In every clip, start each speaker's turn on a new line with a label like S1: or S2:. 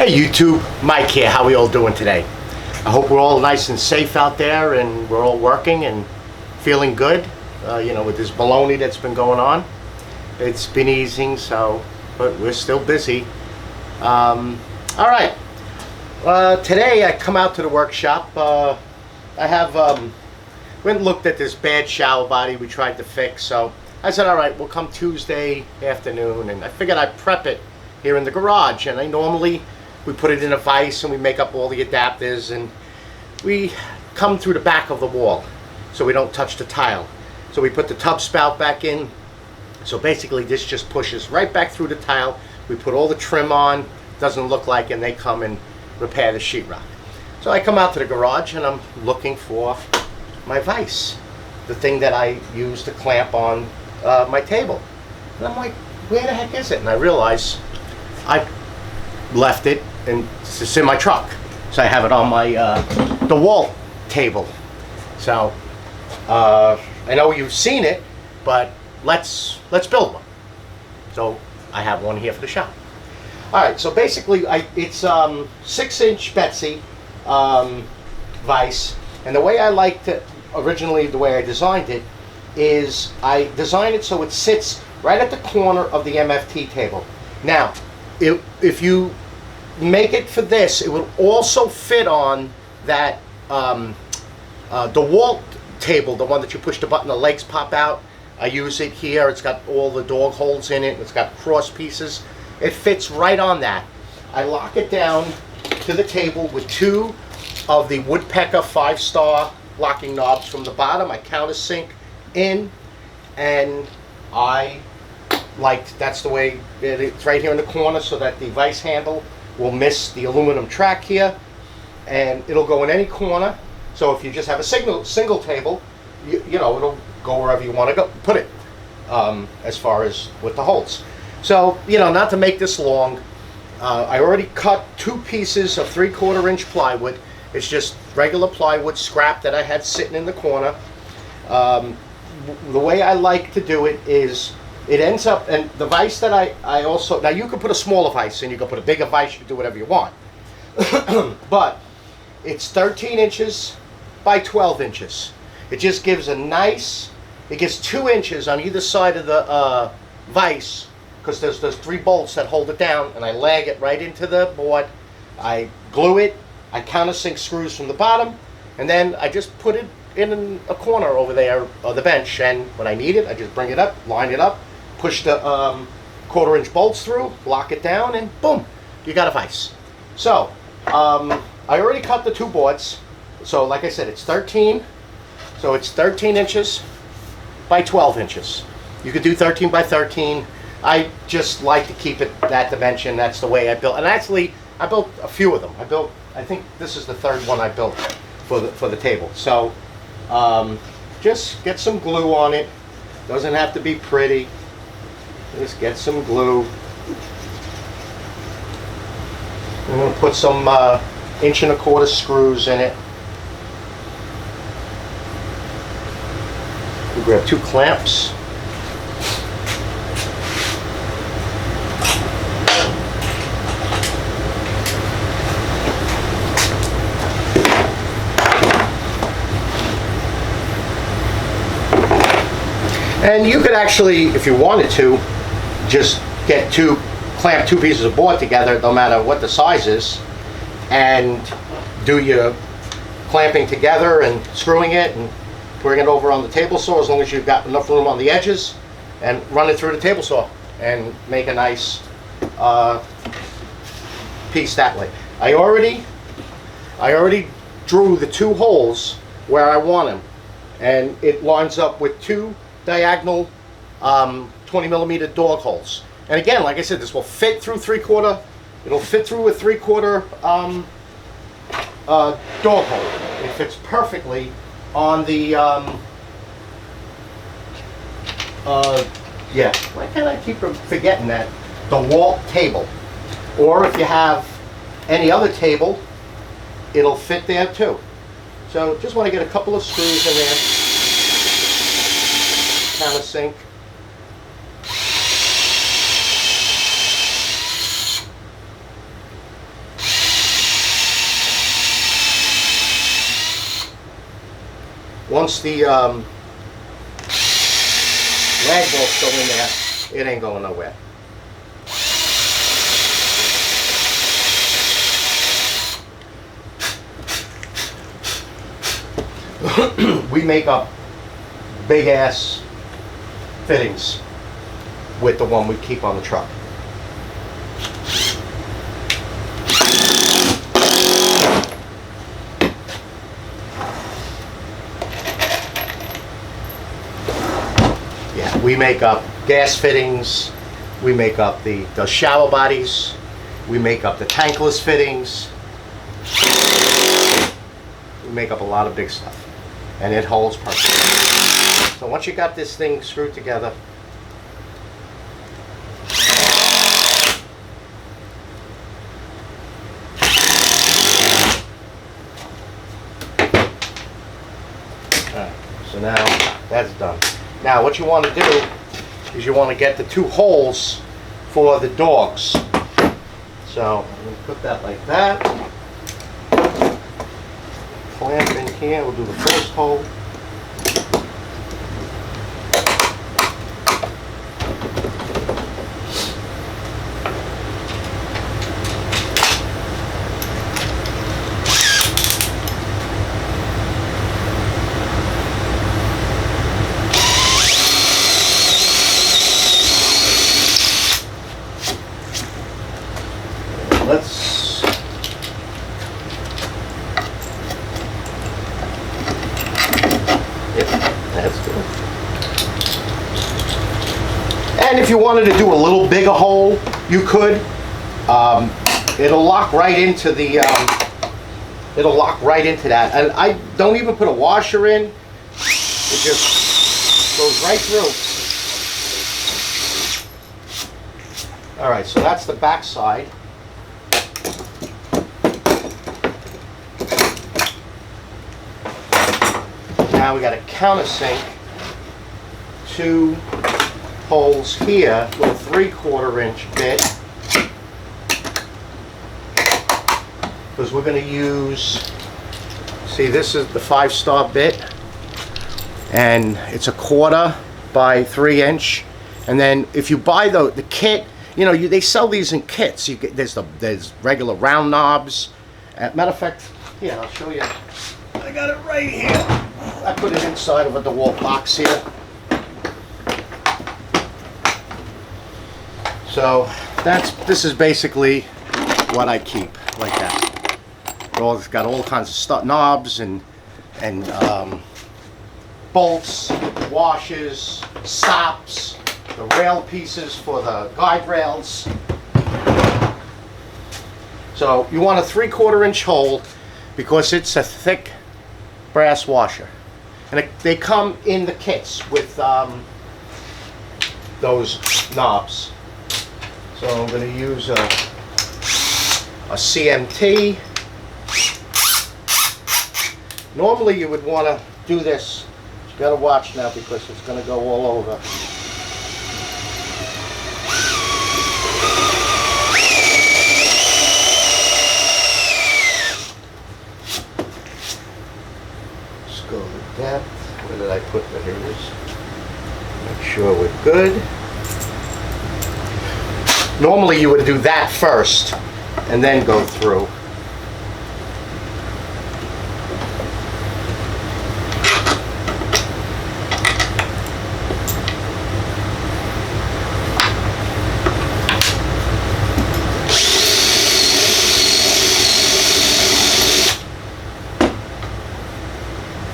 S1: Hey YouTube, Mike here. How we all doing today? I hope we're all nice and safe out there and we're all working and feeling good. With this baloney that's been going on. It's been easing, but we're still busy. All right. Today I come out to the workshop. I have went and looked at this bad shower body we tried to fix. So I said, all right, we'll come Tuesday afternoon, and I figured I'd prep it here in the garage. And we put it in a vise and we make up all the adapters, and we come through the back of the wall so we don't touch the tile. So we put the tub spout back in. So basically this just pushes right back through the tile. We put all the trim on, doesn't look like, and they come and repair the sheetrock. So I come out to the garage and I'm looking for my vise, the thing that I use to clamp on my table. And I'm like, where the heck is it? And I realize I left it and it's in my truck. So I have it on my Dewalt table. So I know you've seen it, but let's build one. So I have one here for the shop. All right, so basically it's 6-inch Betsy vise, and the way I liked it originally, the way I designed it is I designed it so it sits right at the corner of the MFT table. Now, if you make it for this, it will also fit on that Dewalt table, the one that you push the button, the legs pop out. I use it here. It's got all the dog holes in it. It's got cross pieces. It fits right on that. I lock it down to the table with 2 of the Woodpecker 5-star locking knobs from the bottom. I countersink in, and that's the way it's right here in the corner, so that the vise handle will miss the aluminum track here, and it'll go in any corner. So if you just have a single table, it'll go wherever you want to go put it, as far as with the holes. So not to make this long, I already cut 2 pieces of 3/4-inch plywood. It's just regular plywood scrap that I had sitting in the corner. The way I like to do it is it ends up, and the vise that I also, now you can put a smaller vise in, you can put a bigger vise, you can do whatever you want. But it's 13 inches by 12 inches. It just gives it gives 2 inches on either side of the vise, because there's 3 bolts that hold it down, and I lag it right into the board. I glue it, I countersink screws from the bottom, and then I just put it in a corner over there on the bench, and when I need it, I just bring it up, line it up, push the 1/4-inch bolts through, lock it down, and boom, you got a vise. So I already cut the 2 boards. So like I said, it's 13. So it's 13 inches by 12 inches. You could do 13 by 13. I just like to keep it that dimension. That's the way I built. And actually, I built a few of them. I think this is the 3rd one I built for the table. So just get some glue on it. Doesn't have to be pretty. Just get some glue. I'm going to put some 1.25-inch screws in it. We grab 2 clamps. And you could actually, if you wanted to, just clamp 2 pieces of board together, no matter what the size is, and do your clamping together and screwing it and bring it over on the table saw, as long as you've got enough room on the edges, and run it through the table saw and make a nice piece that way. I already drew the 2 holes where I want them, and it lines up with 2 diagonal 20mm dog holes. And again, like I said, this will fit through 3/4. It'll fit through a 3/4 dog hole. It fits perfectly on the yeah. Why can't I keep forgetting that? The Dewalt table. Or if you have any other table, it'll fit there too. So just want to get a couple of screws in there. Countersink. Once the lag bolts go in there, it ain't going nowhere. We make up big ass fittings with the one we keep on the truck. Yeah, we make up gas fittings, we make up the shower bodies, we make up the tankless fittings, we make up a lot of big stuff. And it holds perfectly. So once you got this thing screwed together, alright, so now that's done. Now what you want to do is you want to get the two holes for the dogs. So I'm going to put that like that. Clamp in here, we'll do the first hole. And if you wanted to do a little bigger hole, you could. It'll lock right into the. It'll lock right into that, and I don't even put a washer in. It just goes right through. All right, so that's the back side. Now we got a countersink. Two holes here with a 3/4 inch bit, because we're going to use, see, this is the 5-star bit, and it's a 1/4 by 3 inch. And then if you buy the kit, you know, they sell these in kits. You get there's regular round knobs. Matter of fact, yeah, I'll show you. I got it right here. I put it inside of a Dewalt box here. So this is basically what I keep, like that. It's got all kinds of stuff, knobs and bolts, washers, stops, the rail pieces for the guide rails. So you want a 3/4 inch hole because it's a thick brass washer, and they come in the kits with those knobs. So I'm going to use a CMT. Normally you would want to do this. You got to watch now because it's going to go all over. Let's go with that. Where did I put that? Here it is. Make sure we're good. Normally you would do that first and then go through.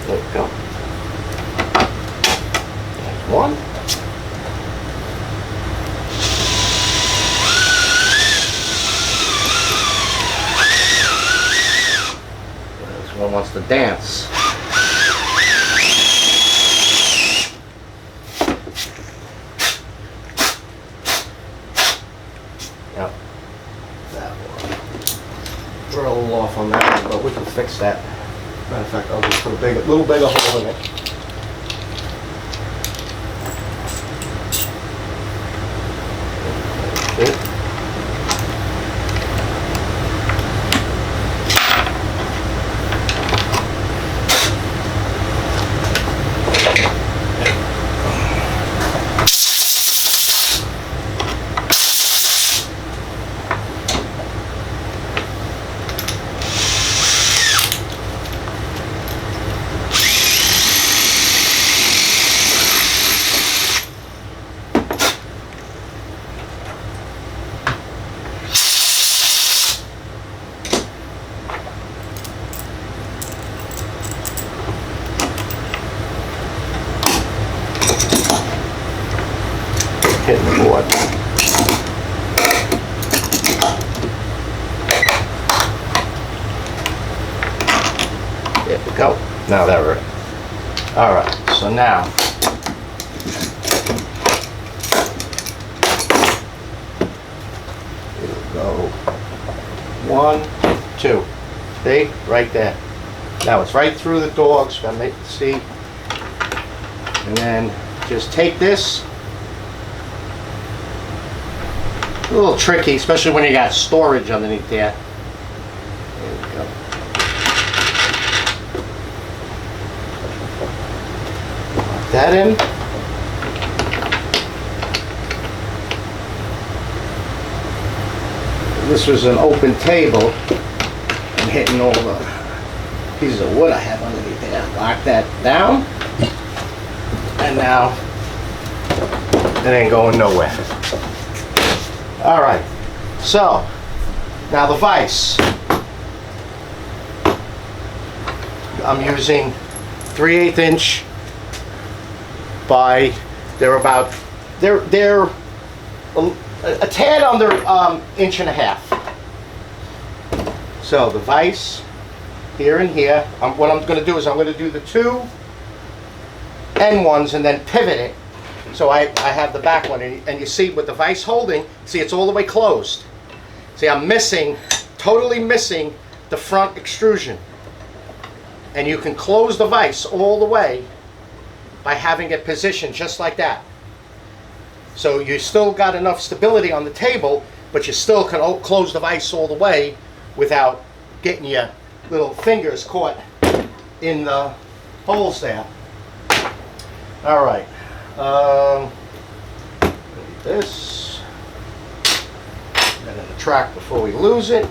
S1: There we go. There's one. One wants to dance. Yep, that one. We're a little off on that one, but we can fix that. Matter of fact, I'll just put a little bigger hole in it. That's it. go. Now that we're, all right, so now, it'll go 1, 2, see, right there. Now it's right through the dogs, gotta make it see. And then just take this. A little tricky, especially when you got storage underneath there. There we go. Lock that in. This was an open table. I'm hitting all the pieces of wood I have underneath there. Lock that down. And now it ain't going nowhere. All right, so now the vise. I'm using 3/8 inch by, they're a tad under 1.5 inches. So the vise here and here, what I'm going to do is I'm going to do the 2 end ones and then pivot it. So I have the back one, and you see with the vise holding, see it's all the way closed. See, I'm missing, totally missing the front extrusion. And you can close the vise all the way by having it positioned just like that. So you still got enough stability on the table, but you still can close the vise all the way without getting your little fingers caught in the holes there. All right. This. Get in the track before we lose it.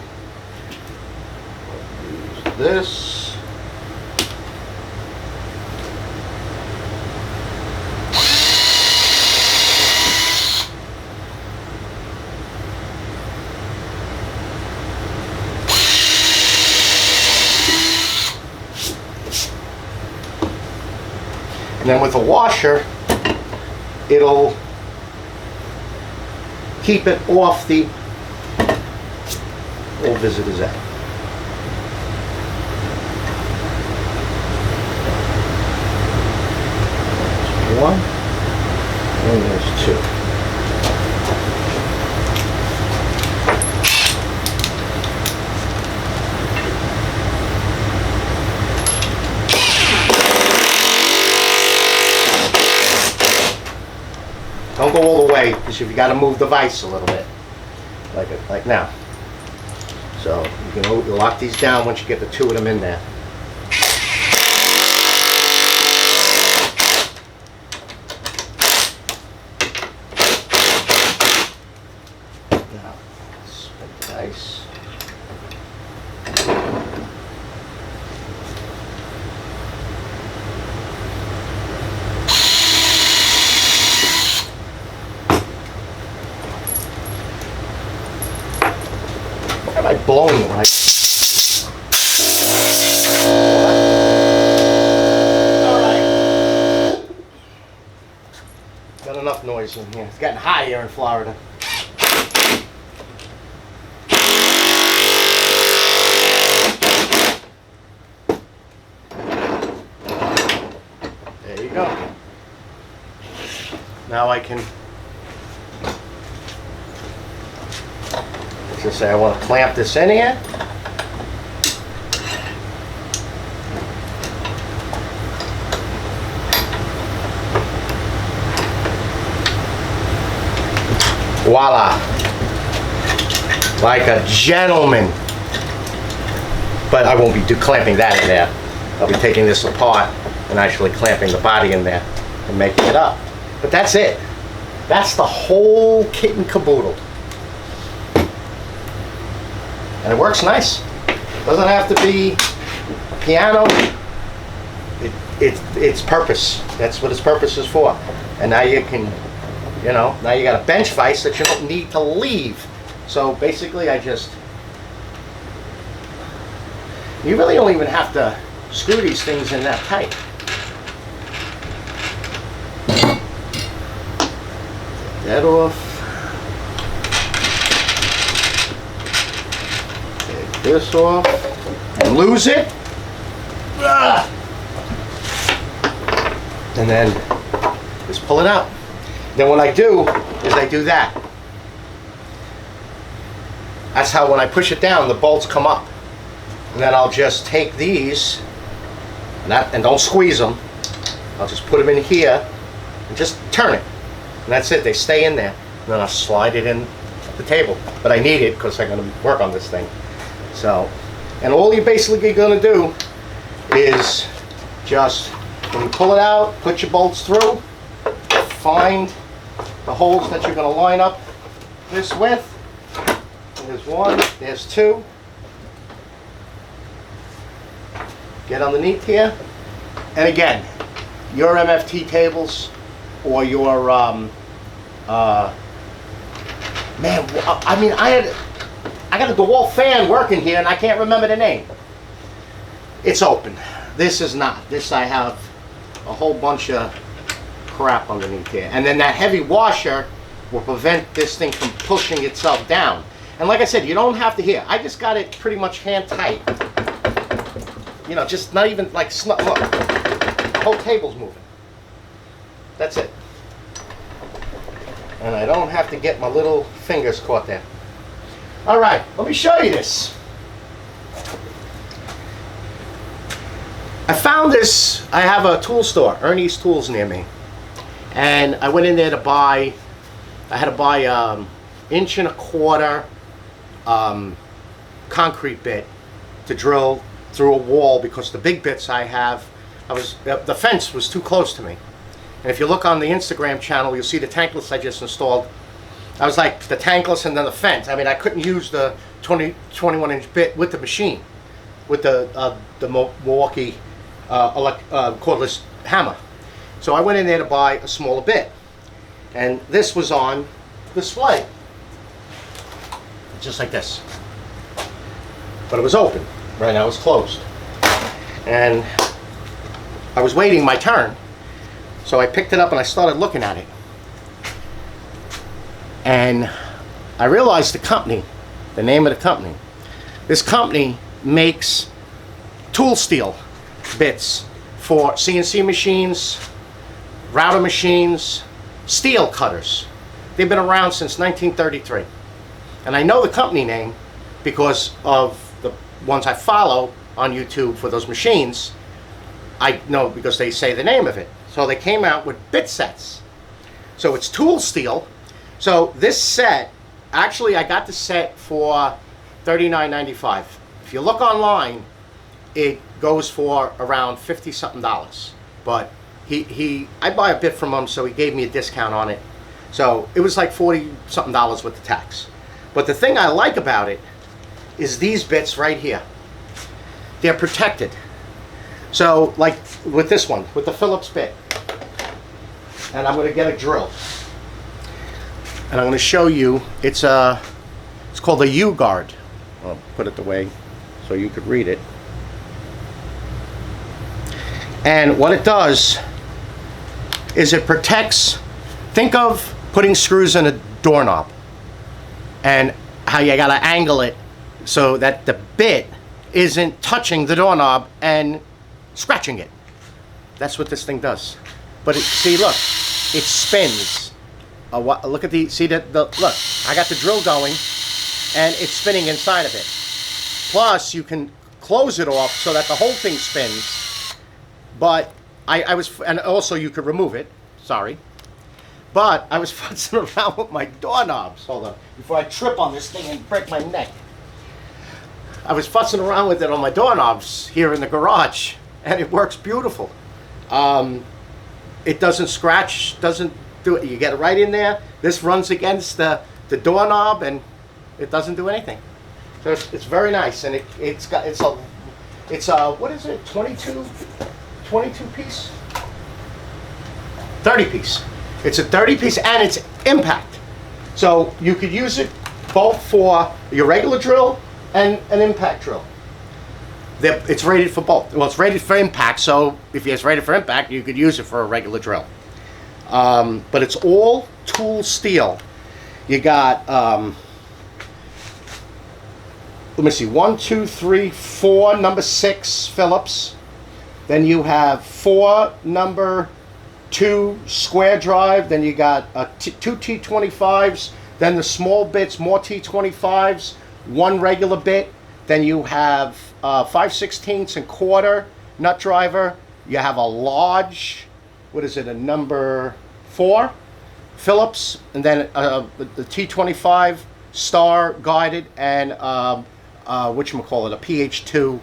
S1: Use this. And then with a washer, it'll keep it off the old visitor's end. There's 1, and there's 2. Don't go all the way, because you got to move the vise a little bit, like now. So you can lock these down once you get the 2 of them in there. Now, spin the vise. Am I blowing it right? All right. Got enough noise in here. It's getting high here in Florida. There you go. Now I can just say I want to clamp this in here. Voila! Like a gentleman. But I won't be clamping that in there. I'll be taking this apart and actually clamping the body in there and making it up. But that's it. That's the whole kit and caboodle. And it works nice. Doesn't have to be a piano. It's purpose. That's what its purpose is for. And now you can, you know, now you got a bench vise that you don't need to leave. So basically you really don't even have to screw these things in that tight. Take that off. This off and lose it, And then just pull it out. Then what I do is I do that. That's how when I push it down, the bolts come up. And then I'll just take these, and don't squeeze them. I'll just put them in here and just turn it. And that's it, they stay in there. And then I'll slide it in the table. But I need it because I'm going to work on this thing. So, and all you're basically going to do is just, when you pull it out, put your bolts through, find the holes that you're going to line up this with. There's one, there's two. Get underneath here. And again, your MFT tables or your, man, I mean, I got a Dewalt fan working here and I can't remember the name. It's open. This is not. This I have a whole bunch of crap underneath here. And then that heavy washer will prevent this thing from pushing itself down. And like I said, you don't have to hear. I just got it pretty much hand tight. You know, just not even like, look, the whole table's moving. That's it. And I don't have to get my little fingers caught there. All right, let me show you this. I found this, I have a tool store, Ernie's Tools near me. And I went in there to buy, I had to buy 1.25 inch concrete bit to drill through a wall because the big bits I have, the fence was too close to me. And if you look on the Instagram channel, you'll see the tankless I just installed. I was like the tankless and then the fence. I mean, I couldn't use the 21-inch bit with the machine, with the Milwaukee cordless hammer. So I went in there to buy a smaller bit. And this was on display. Just like this. But it was open. Right now it's closed. And I was waiting my turn. So I picked it up and I started looking at it. And I realized the company, the name of the company. This company makes tool steel bits for CNC machines, router machines, steel cutters. They've been around since 1933. And I know the company name because of the ones I follow on YouTube for those machines. I know because they say the name of it. So they came out with bit sets. So it's tool steel. So this set, actually I got the set for $39.95. If you look online, it goes for around $50-something. But I buy a bit from him, so he gave me a discount on it. So it was like $40-something with the tax. But the thing I like about it is these bits right here. They're protected. So like with this one, with the Phillips bit. And I'm going to get a drill. And I'm going to show you, it's called a U-guard. I'll put it the way so you could read it. And what it does is it protects, think of putting screws in a doorknob and how you got to angle it so that the bit isn't touching the doorknob and scratching it. That's what this thing does. But see, look, it spins. Look at the, see look, I got the drill going and it's spinning inside of it. Plus, you can close it off so that the whole thing spins. But and also you could remove it, sorry. But I was futzing around with my doorknobs. Hold on, before I trip on this thing and break my neck. I was futzing around with it on my doorknobs here in the garage, and it works beautiful. It doesn't scratch, doesn't do it. You get it right in there. This runs against the doorknob, and it doesn't do anything. So it's very nice, and it's a what is it? 22 piece, 30 piece. It's a 30 piece, and it's impact. So you could use it both for your regular drill and an impact drill. It's rated for both. Well, it's rated for impact, so if it's rated for impact, you could use it for a regular drill. But it's all tool steel. You got, let me see, 1, 2, 3, 4, number 6 Phillips. Then you have 4 number 2 square drive. Then you got 2 T25s. Then the small bits, more T25s, 1 regular bit. Then you have 5/16 and quarter nut driver. You have a large, what is it, a number 4 Phillips, and then the T25 star guided, and whatchamacallit, a PH2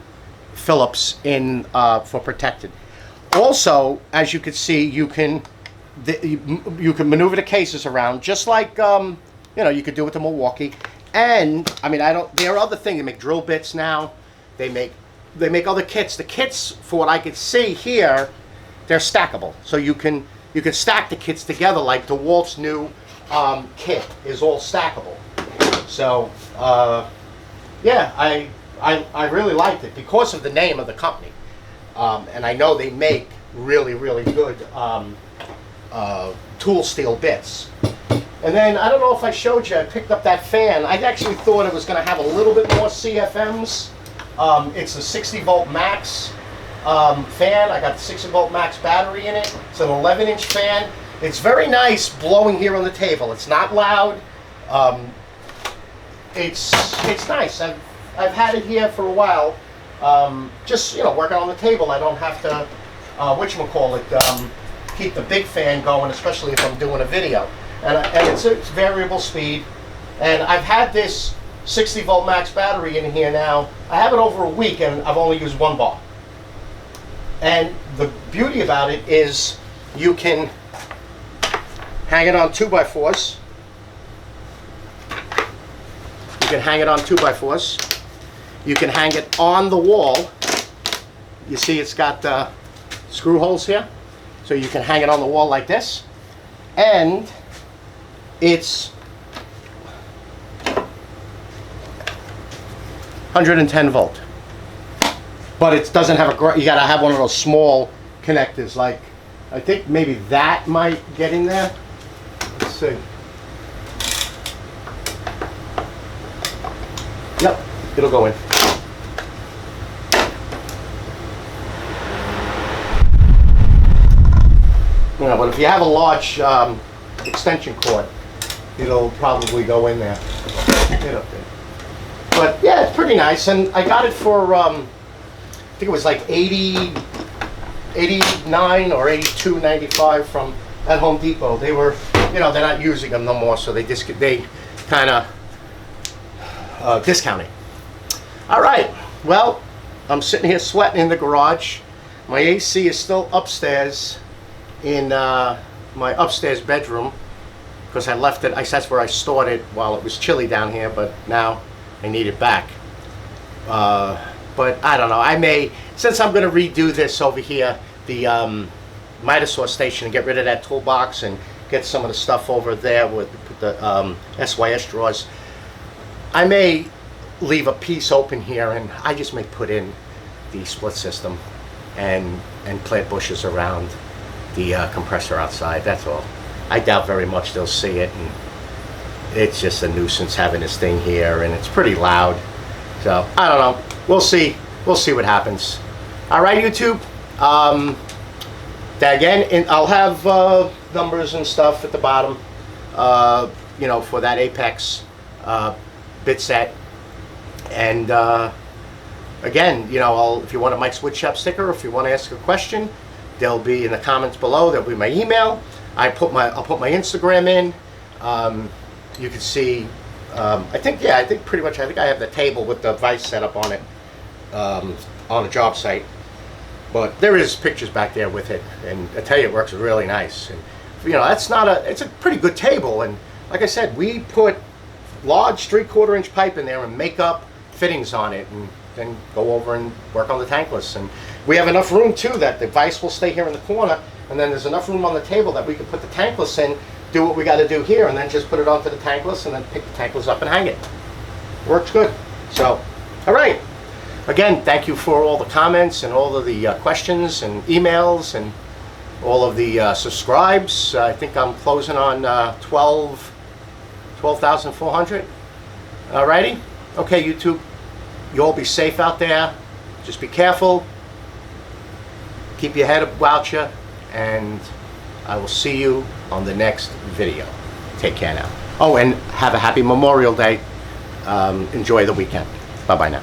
S1: Phillips in for protected. Also, as you can see, you can maneuver the cases around just like you know, you could do with the Milwaukee. And I mean, there are other things. They make drill bits now. They make other kits. The kits, for what I could see here, they're stackable. So you can stack the kits together, like Dewalt's new kit is all stackable. So yeah, I really liked it because of the name of the company, and I know they make really good tool steel bits. And then, I don't know if I showed you, I picked up that fan. I actually thought it was going to have a little bit more CFMs. It's a 60 volt max fan. I got the 60 volt max battery in it. It's an 11-inch fan. It's very nice blowing here on the table. It's not loud. It's nice. I've had it here for a while. Just, you know, working on the table. I don't have to, keep the big fan going, especially if I'm doing a video. And it's variable speed. And I've had this 60 volt max battery in here now. I have it over a week and I've only used 1 bar. And the beauty about it is you can hang it on 2x4s. You can hang it on 2x4s. You can hang it on the wall. You see it's got screw holes here. So you can hang it on the wall like this. And it's 110 volt. But it doesn't have you gotta have one of those small connectors, like, I think maybe that might get in there. Let's see. Yep, it'll go in. You know, but if you have a large extension cord, it'll probably go in there. But yeah, it's pretty nice, and I got it for I think it was like 89 or 82.95 from at Home Depot. They were, you know, they're not using them no more, so they kind of discount it. All right, well, I'm sitting here sweating in the garage. My AC is still upstairs in my upstairs bedroom because I left it. That's where I stored it while it was chilly down here, but now I need it back. But I don't know. I may, since I'm going to redo this over here, the miter saw station, and get rid of that toolbox and get some of the stuff over there with the SYS drawers, I may leave a piece open here, and I just may put in the split system and plant bushes around the compressor outside. That's all. I doubt very much they'll see it, and it's just a nuisance having this thing here, and it's pretty loud. So I don't know. We'll see. We'll see what happens. All right, YouTube. Again, I'll have numbers and stuff at the bottom. You know, for that Apex bit set. And again, you know, if you want a Mike's Woodshop sticker, if you want to ask a question, they'll be in the comments below. There'll be my email. I'll put my Instagram in. You can see. I think pretty much. I think I have the table with the Vise set up on it on a job site. But there is pictures back there with it, and I tell you, it works really nice. And you know, it's a pretty good table. And like I said, we put large 3/4 inch pipe in there and make up fittings on it, and then go over and work on the tankless. And we have enough room too that the Vise will stay here in the corner, and then there's enough room on the table that we can put the tankless in, do what we got to do here, and then just put it onto the tankless, and then pick the tankless up and hang it. Works good. So, all right. Again, thank you for all the comments and all of the questions and emails and all of the subscribes. I think I'm closing on 12,400. All righty. Okay, YouTube. You all be safe out there. Just be careful. Keep your head about you, and I will see you on the next video. Take care now. Oh, and have a happy Memorial Day. Enjoy the weekend. Bye-bye now.